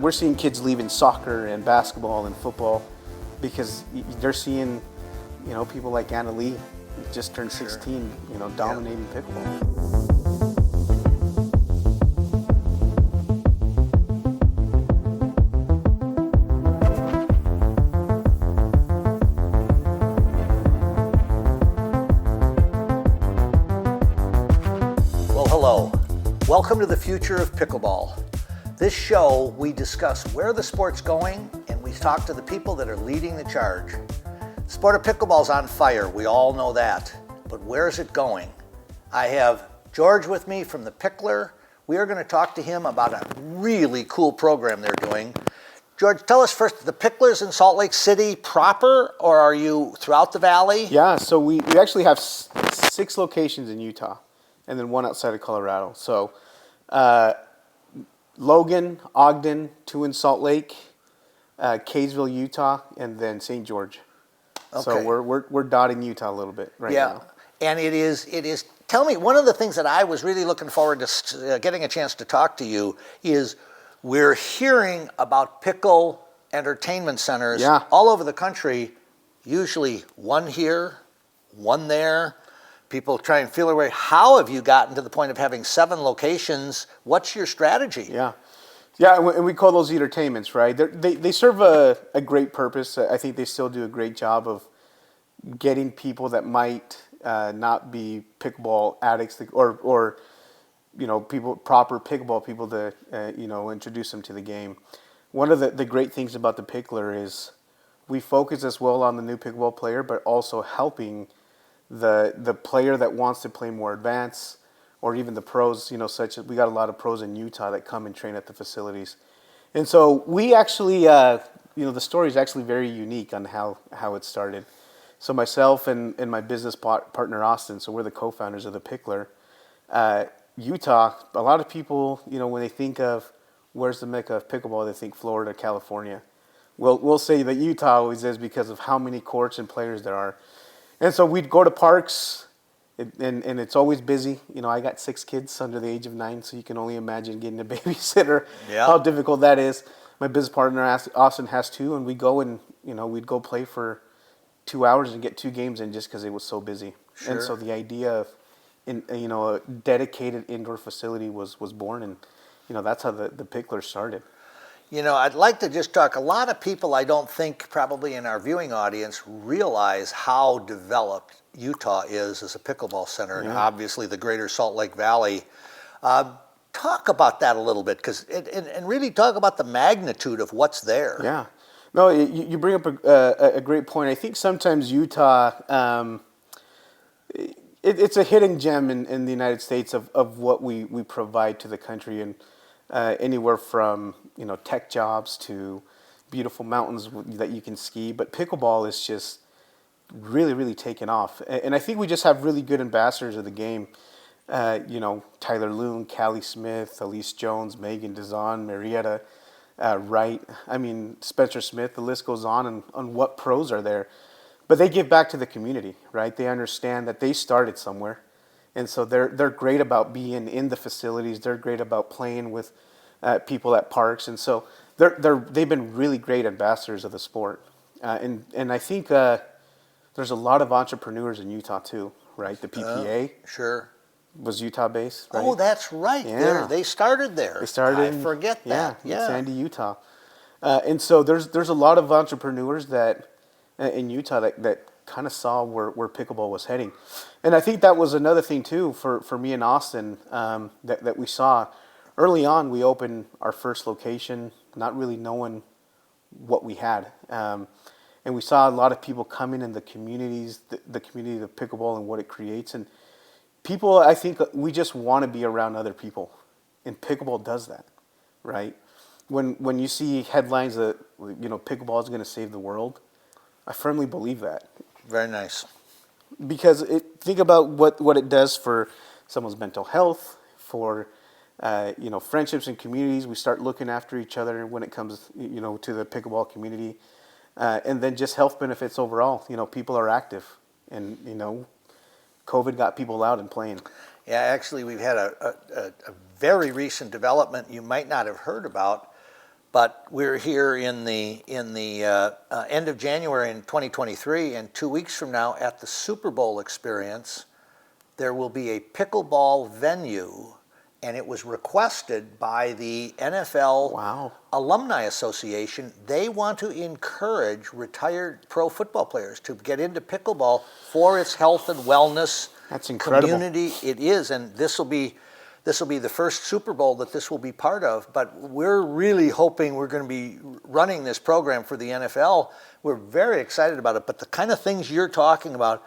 We're seeing kids leaving soccer and basketball and football because they're seeing, people like Anna Lee just turned 16, dominating pickleball. Well, hello. Welcome to the Future of Pickleball. This show, we discuss where the sport's going and we talk to the people that are leading the charge. The sport of pickleball's on fire, we all know that. But where is it going? I have George with me from The Picklr. We are going to talk to him about a really cool program they're doing. George, tell us first, The Picklr's in Salt Lake City proper, or are you throughout the valley? Yeah, so we actually have 6 locations in Utah and then 1 outside of Colorado. So Logan, Ogden, 2 in Salt Lake, Kaysville, Utah, and then St. George. Okay. So we're dotting Utah a little bit right now. And it is. Tell me, one of the things that I was really looking forward to getting a chance to talk to you is we're hearing about pickle entertainment centers all over the country. Usually one here, one there. People try and feel their way. How have you gotten to the point of having 7 locations? What's your strategy? Yeah, and we call those entertainments, right? They serve a great purpose. I think they still do a great job of getting people that might not be pickleball addicts or people, proper pickleball people to introduce them to the game. One of the great things about the Picklr is we focus as well on the new pickleball player, but also helping the player that wants to play more advanced, or even the pros, such as we got a lot of pros in Utah that come and train at the facilities. And so we actually, the story is actually very unique on how it started. So myself and my business partner, Austin, so we're the co-founders of the Picklr. Utah, a lot of people, when they think of where's the mecca of pickleball, they think Florida, California. We'll say that Utah always is because of how many courts and players there are. And so we'd go to parks, and it's always busy. I got 6 kids under the age of 9, so you can only imagine getting a babysitter, how difficult that is. My business partner, Austin, has 2, and we go and, we'd go play for 2 hours and get 2 games in just because it was so busy. Sure. And so the idea of, a dedicated indoor facility was born, and, that's how the Picklr started. I'd like to just talk, a lot of people I don't think probably in our viewing audience realize how developed Utah is as a pickleball center, and obviously the greater Salt Lake Valley. Talk about that a little bit, and really talk about the magnitude of what's there. Yeah. No, you bring up a great point. I think sometimes Utah, it's a hidden gem in the United States of what we provide to the country, and anywhere from tech jobs to beautiful mountains that you can ski. But pickleball is just really, really taken off. And I think we just have really good ambassadors of the game. Tyler Loon, Callie Smith, Elise Jones, Megan DeZon, Marietta Wright. Spencer Smith. The list goes on what pros are there. But they give back to the community, right? They understand that they started somewhere. And so they're great about being in the facilities. They're great about playing with people at parks, and so they've been really great ambassadors of the sport. And I think there's a lot of entrepreneurs in Utah too, right? The PPA was Utah based. Right? Oh, that's right. Yeah. They started there. I forget that. Yeah, Sandy, Utah. And so there's a lot of entrepreneurs that in Utah that kind of saw where pickleball was heading. And I think that was another thing too for me and Austin that we saw. Early on, we opened our first location not really knowing what we had. And we saw a lot of people coming in the communities, the community of pickleball and what it creates. And people, I think we just want to be around other people. And pickleball does that, right? When you see headlines that, pickleball is going to save the world, I firmly believe that. Very nice. Because think about what it does for someone's mental health, for friendships and communities. We start looking after each other when it comes, to the pickleball community, and then just health benefits overall. People are active, and COVID got people out and playing. Yeah, actually, we've had a very recent development you might not have heard about, But we're here in the end of January in 2023, and 2 weeks from now at the Super Bowl experience, there will be a pickleball venue, and it was requested by the NFL Alumni Association. They want to encourage retired pro football players to get into pickleball for its health and wellness. That's incredible. Community. It is, and this will be the first Super Bowl that this will be part of. But we're really hoping we're going to be running this program for the NFL. We're very excited about it. But the kind of things you're talking about,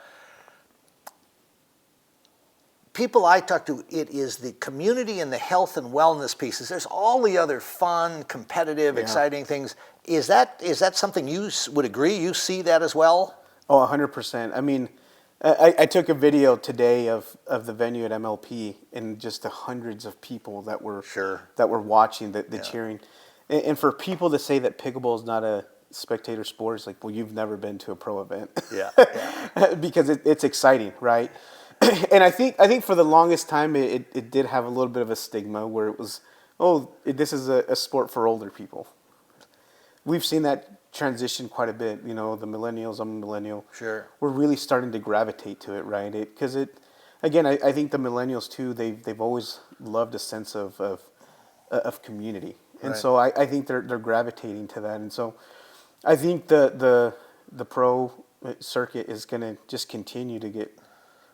people I talk to, it is the community and the health and wellness pieces. There's all the other fun, competitive, exciting things. Is that something you would agree? You see that as well? Oh, 100%. I mean, I took a video today of the venue at MLP and just the hundreds of people that were watching the cheering. And for people to say that pickleball is not a spectator sport, it's like, well, you've never been to a pro event. Because it's exciting, right? And I think for the longest time it did have a little bit of a stigma where it was, this is a sport for older people. We've seen that transition quite a bit. You know, the millennials, I'm a millennial. Sure. We're really starting to gravitate to it, right? Because again, I think the millennials too, they've always loved a sense of community. And so I think they're gravitating to that. And so I think the pro circuit is going to just continue to get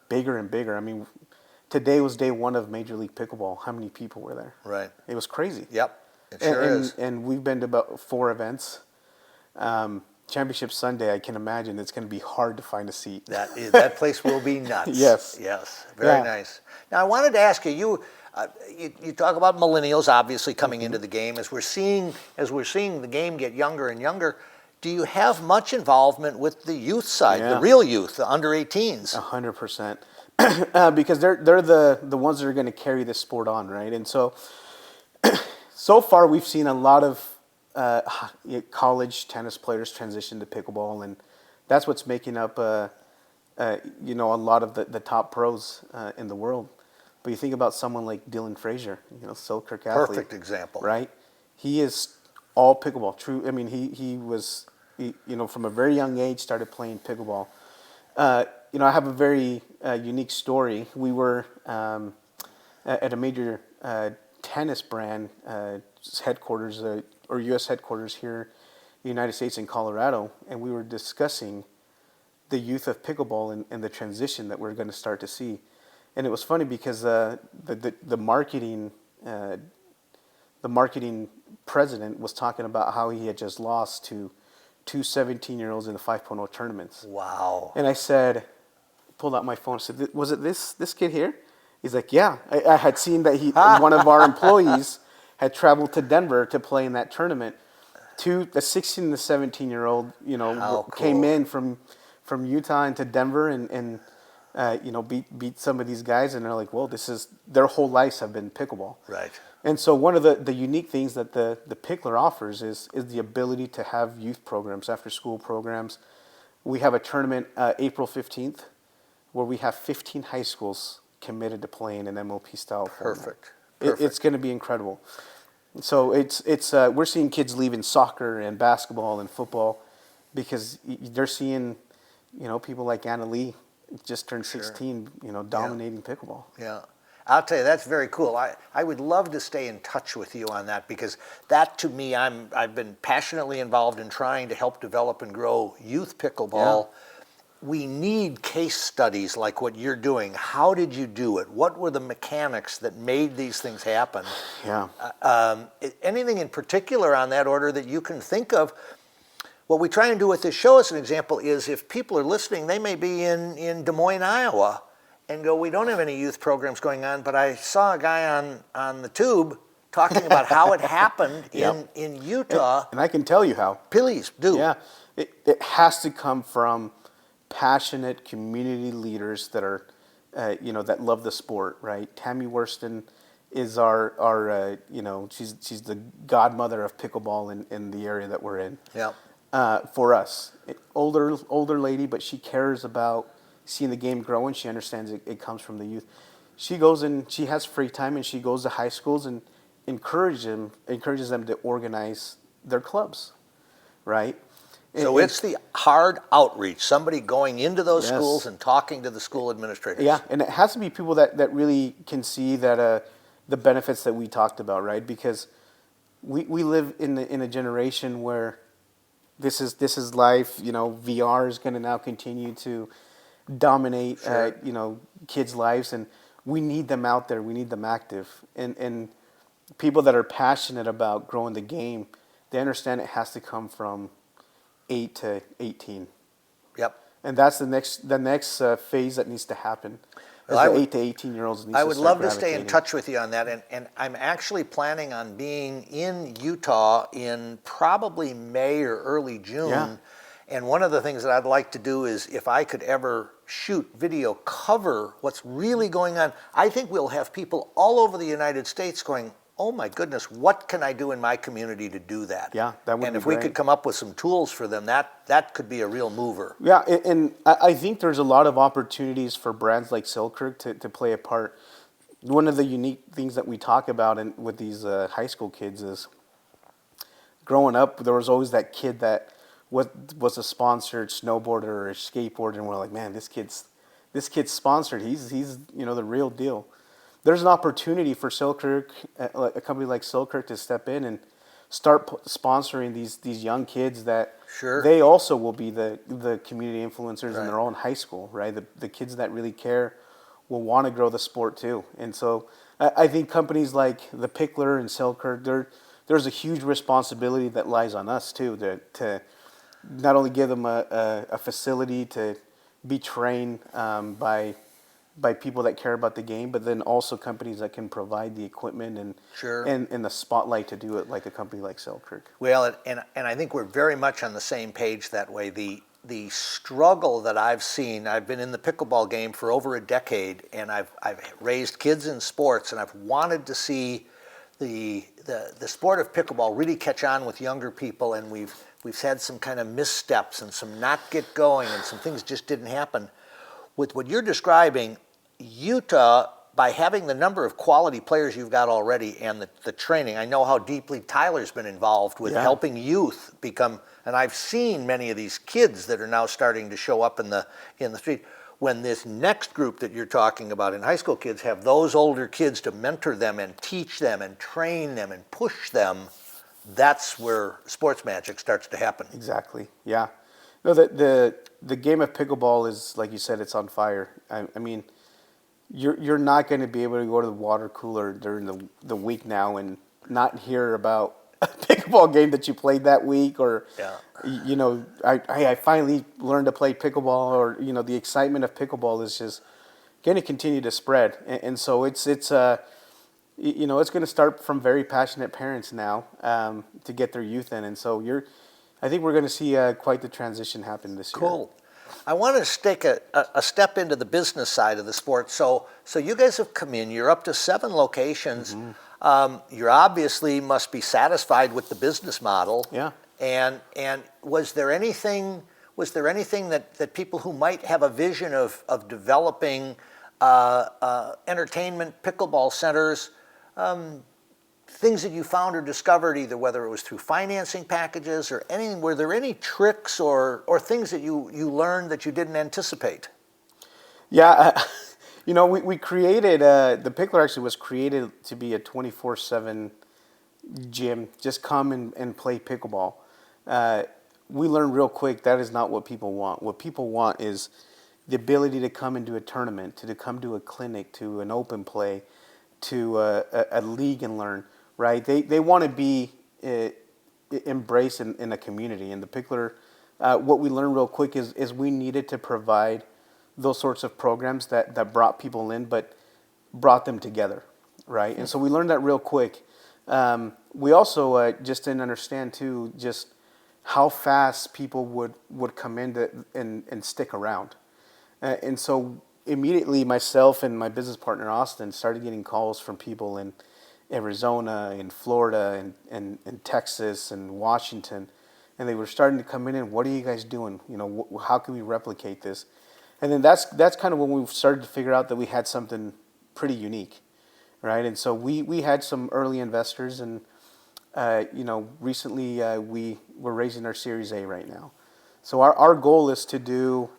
bigger and bigger. I mean, today was day one of Major League Pickleball. How many people were there? Right. It was crazy. Yep. It sure is. And we've been to about 4 events. Championship Sunday, I can imagine it's going to be hard to find a seat. That place will be nuts. Yes. Very nice. Now I wanted to ask you, you talk about millennials obviously coming into the game as we're seeing the game get younger and younger. Do you have much involvement with the youth side, the real youth, the under 18s? 100%, because they're the ones that are going to carry this sport on, right? And so far we've seen a lot of college tennis players transition to pickleball, and that's what's making up a lot of the top pros in the world. But you think about someone like Dylan Frazier, Selkirk athlete. Perfect example. Right? He is all pickleball. True. I mean, he was from a very young age started playing pickleball. I have a very unique story. We were at a major tennis brand headquarters, or U.S. headquarters here in the United States in Colorado, and we were discussing the youth of pickleball and the transition that we're going to start to see. And it was funny because the marketing president was talking about how he had just lost to 2 17-year-olds in the 5.0 tournaments. Wow. And I said, pulled out my phone and said, was it this kid here? He's like, yeah. I had seen that one of our employees had traveled to Denver to play in that tournament. The 16 and the 17-year-old, came in from Utah into Denver and beat some of these guys, and they're like, well, their whole lives have been pickleball. Right. And so one of the unique things that the Picklr offers is the ability to have youth programs, after school programs. We have a tournament April 15th where we have 15 high schools committed to playing an MLP style format. Perfect. It's going to be incredible. So it's we're seeing kids leaving soccer and basketball and football because they're seeing, people like Anna Lee just turned 16, dominating pickleball. Yeah. I'll tell you, that's very cool. I would love to stay in touch with you on that because that, to me, I've been passionately involved in trying to help develop and grow youth pickleball. Yeah. We need case studies like what you're doing. How did you do it? What were the mechanics that made these things happen? Yeah. Anything in particular on that order that you can think of? What we try and do with this show as an example is if people are listening, they may be in Des Moines, Iowa, and go, we don't have any youth programs going on, but I saw a guy on the tube talking about how it happened in Utah. And I can tell you how. Please do. Yeah. It has to come from passionate community leaders that are, that love the sport, right? Tammy Worston is our she's the godmother of pickleball in the area that we're in. Yeah. For us, older lady, but she cares about seeing the game grow, and she understands it comes from the youth. She goes and she has free time, and she goes to high schools and encourages them to organize their clubs, right? So it's the hard outreach, somebody going into those Yes. schools and talking to the school administrators. Yeah, and it has to be people that really can see that the benefits that we talked about, right? Because we live in a generation where this is life. VR is going to now continue to dominate, Sure. kids' lives, and we need them out there. We need them active, and people that are passionate about growing the game, they understand it has to come from 8 to 18. Yep. And that's the next phase that needs to happen. Well, As the 8 to 18-year-olds needs I to would start love to stay in gravitating. touch with you on that, and I'm actually planning on being in Utah in probably May or early June. Yeah. And one of the things that I'd like to do is, if I could ever shoot video, cover what's really going on, I think we'll have people all over the United States going, oh my goodness, what can I do in my community to do that? Yeah, that would And be if we great. could come up with some tools for them, that could be a real mover. Yeah, and I think there's a lot of opportunities for brands like Selkirk to play a part. One of the unique things that we talk about with these high school kids is growing up, there was always that kid that was a sponsored snowboarder or a skateboarder, and we're like, man, this kid's sponsored. He's the real deal. There's an opportunity for Selkirk, a company like Selkirk, to step in and start sponsoring these young kids that Sure. they also will be the community influencers Right. in their own high school, right? The kids that really care will want to grow the sport too. And so I think companies like the Picklr and Selkirk, there's a huge responsibility that lies on us too to not only give them a facility to be trained by people that care about the game, but then also companies that can provide the equipment and Sure. and the spotlight to do it, like a company like Selkirk. Well, and I think we're very much on the same page that way. The struggle that I've seen, I've been in the pickleball game for over a decade, and I've raised kids in sports, and I've wanted to see the sport of pickleball really catch on with younger people, and we've had some kind of missteps and some not get going, and some things just didn't happen. With what you're describing, Utah, by having the number of quality players you've got already and the training, I know how deeply Tyler's been involved with Yeah. helping youth become, and I've seen many of these kids that are now starting to show up in the street. When this next group that you're talking about in high school kids have those older kids to mentor them and teach them and train them and push them, that's where sports magic starts to happen. Exactly. Yeah. No, the game of pickleball is, like you said, it's on fire. I mean, you're not going to be able to go to the water cooler during the week now and not hear about a pickleball game that you played that week, or Yeah. I finally learned to play pickleball, or the excitement of pickleball is just going to continue to spread, and so it's going to start from very passionate parents now to get their youth in, and so I think we're going to see quite the transition happen this year. Cool. I want to take a step into the business side of the sport. So you guys have come in. You're up to 7 locations. Mm-hmm. You obviously must be satisfied with the business model. Yeah. And was there anything that people who might have a vision of developing entertainment pickleball centers, things that you found or discovered, either whether it was through financing packages or anything, were there any tricks or things that you learned that you didn't anticipate? Yeah, we created, the Picklr actually was created to be a 24/7 gym. Just come and play pickleball. We learned real quick that is not what people want. What people want is the ability to come and do a tournament, to come to a clinic, to an open play, to a league and learn, right? They want to be embraced in a community. And the Picklr, what we learned real quick is we needed to provide those sorts of programs that brought people in, but brought them together, right? And so we learned that real quick. We also just didn't understand too just how fast people would come in and stick around. And so immediately myself and my business partner Austin started getting calls from people in Arizona, in Florida, and Texas, and Washington, and they were starting to come in and, what are you guys doing? How can we replicate this? And then that's kind of when we started to figure out that we had something pretty unique, right? And so we had some early investors, and recently we're raising our Series A right now. So our goal is to do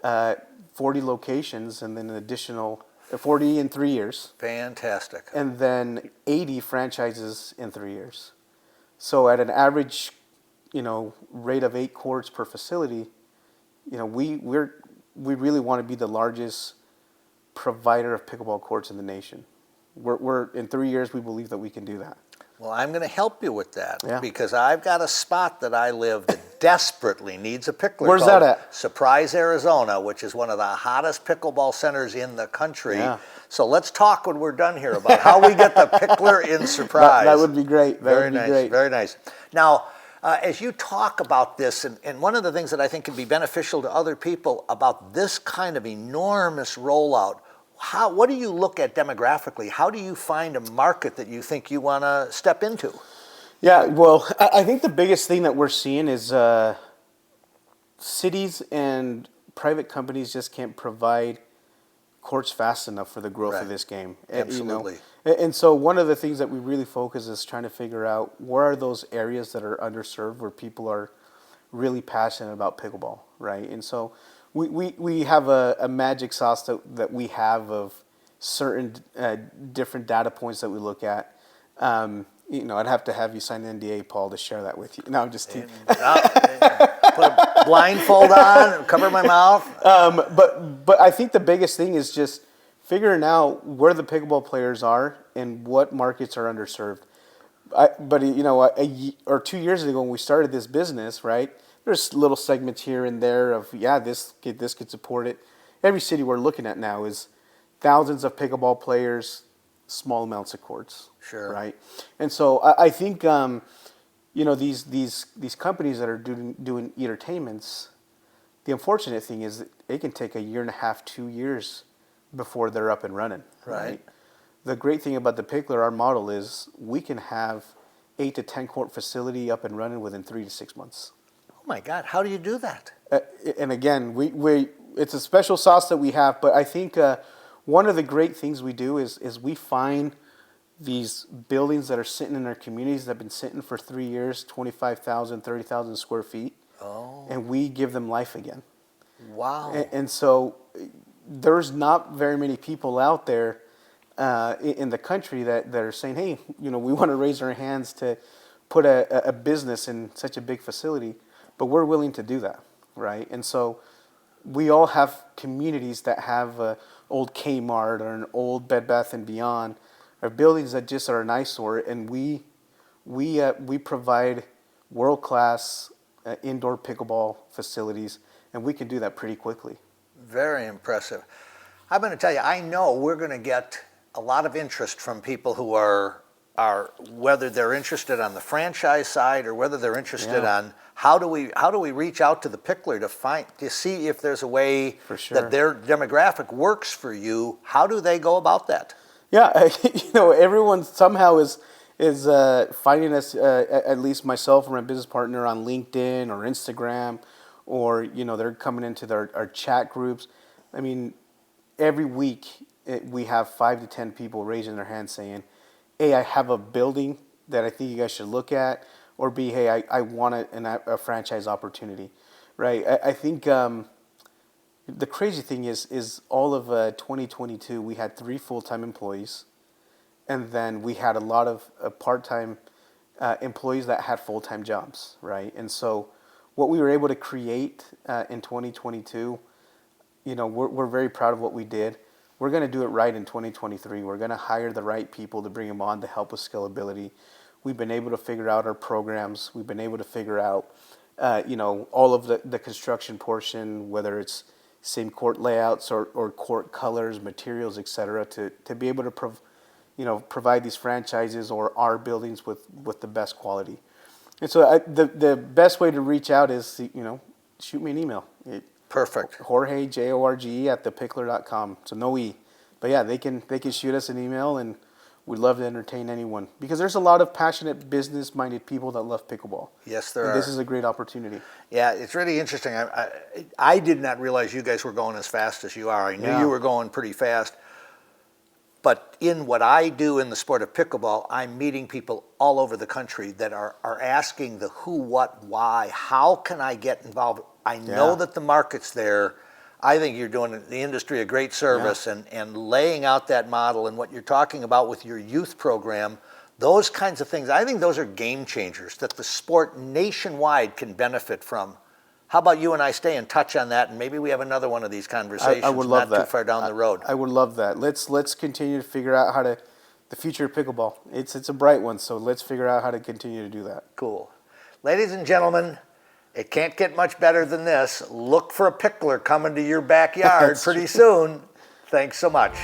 40 locations and then an additional 40 in 3 years. Fantastic. And then 80 franchises in 3 years. So at an average, rate of 8 courts per facility, we really want to be the largest provider of pickleball courts in the nation. We're in 3 years, we believe that we can do that. Well, I'm going to help you with that Yeah. because I've got a spot that I live that desperately needs a Picklr. Where's that at? Surprise, Arizona, which is one of the hottest pickleball centers in the country. Yeah. So let's talk when we're done here about how we get the Picklr in Surprise. That would be great. Very nice. Very nice. Now, as you talk about this, and one of the things that I think can be beneficial to other people about this kind of enormous rollout, what do you look at demographically? How do you find a market that you think you want to step into? Yeah, well, I think the biggest thing that we're seeing is cities and private companies just can't provide courts fast enough for the growth of this game. Absolutely. And so one of the things that we really focus is trying to figure out where are those areas that are underserved where people are really passionate about pickleball, right? And so we have a magic sauce that we have of certain different data points that we look at. I'd have to have you sign an NDA, Paul, to share that with you. No, I'm just teasing. Put a blindfold on, cover my mouth. But I think the biggest thing is just figuring out where the pickleball players are and what markets are underserved. But a year or 2 years ago when we started this business, right? There's little segments here and there of this could support it. Every city we're looking at now is thousands of pickleball players, small amounts of courts. Sure. Right. And so I think these companies that are doing entertainments, the unfortunate thing is that it can take 1.5 years, 2 years before they're up and running. Right. The great thing about the Picklr, our model is we can have 8 to 10 court facility up and running within 3 to 6 months. Oh my God, how do you do that? And again, it's a special sauce that we have, but I think one of the great things we do is we find these buildings that are sitting in our communities that have been sitting for 3 years, 25,000, 30,000 square feet, and we give them life again. Wow. And so there's not very many people out there in the country that are saying, hey, we want to raise our hands to put a business in such a big facility, but we're willing to do that, right? And so we all have communities that have an old Kmart or an old Bed Bath & Beyond, or buildings that just are an eyesore, and we provide world-class indoor pickleball facilities, and we can do that pretty quickly. Very impressive. I'm going to tell you, I know we're going to get a lot of interest from people who are whether they're interested on the franchise side or whether they're interested on how do we reach out to the Picklr to see if there's a way that their demographic works for you. How do they go about that? Yeah, everyone somehow is finding us, at least myself and my business partner, on LinkedIn or Instagram, or they're coming into our chat groups. I mean, every week we have 5 to 10 people raising their hands saying, hey, I have a building that I think you guys should look at, or B, hey, I want a franchise opportunity, right? I think the crazy thing is all of 2022, we had 3 full-time employees, and then we had a lot of part-time employees that had full-time jobs, right? And so what we were able to create in 2022, we're very proud of what we did. We're going to do it right in 2023. We're going to hire the right people to bring them on to help with scalability. We've been able to figure out our programs. We've been able to figure out, all of the construction portion, whether it's same court layouts or court colors, materials, et cetera, to be able to provide these franchises or our buildings with the best quality. And so the best way to reach out is, shoot me an email. Perfect. Jorge, Jorge, at thepicklr.com. So no E. But yeah, they can shoot us an email, and we'd love to entertain anyone. Because there's a lot of passionate, business-minded people that love pickleball. Yes, there are. This is a great opportunity. Yeah, it's really interesting. I did not realize you guys were going as fast as you are. I knew you were going pretty fast. But in what I do in the sport of pickleball, I'm meeting people all over the country that are asking the who, what, why, how can I get involved? I know that the market's there. I think you're doing the industry a great service, and laying out that model and what you're talking about with your youth program, those kinds of things, I think those are game changers that the sport nationwide can benefit from. How about you and I stay in touch on that, and maybe we have another one of these conversations I would love not that. too far down the road. I would love that. Let's continue to figure out how to, the future of pickleball. It's a bright one, so let's figure out how to continue to do that. Cool. Ladies and gentlemen, it can't get much better than this. Look for a Picklr coming to your backyard pretty soon. Thanks so much.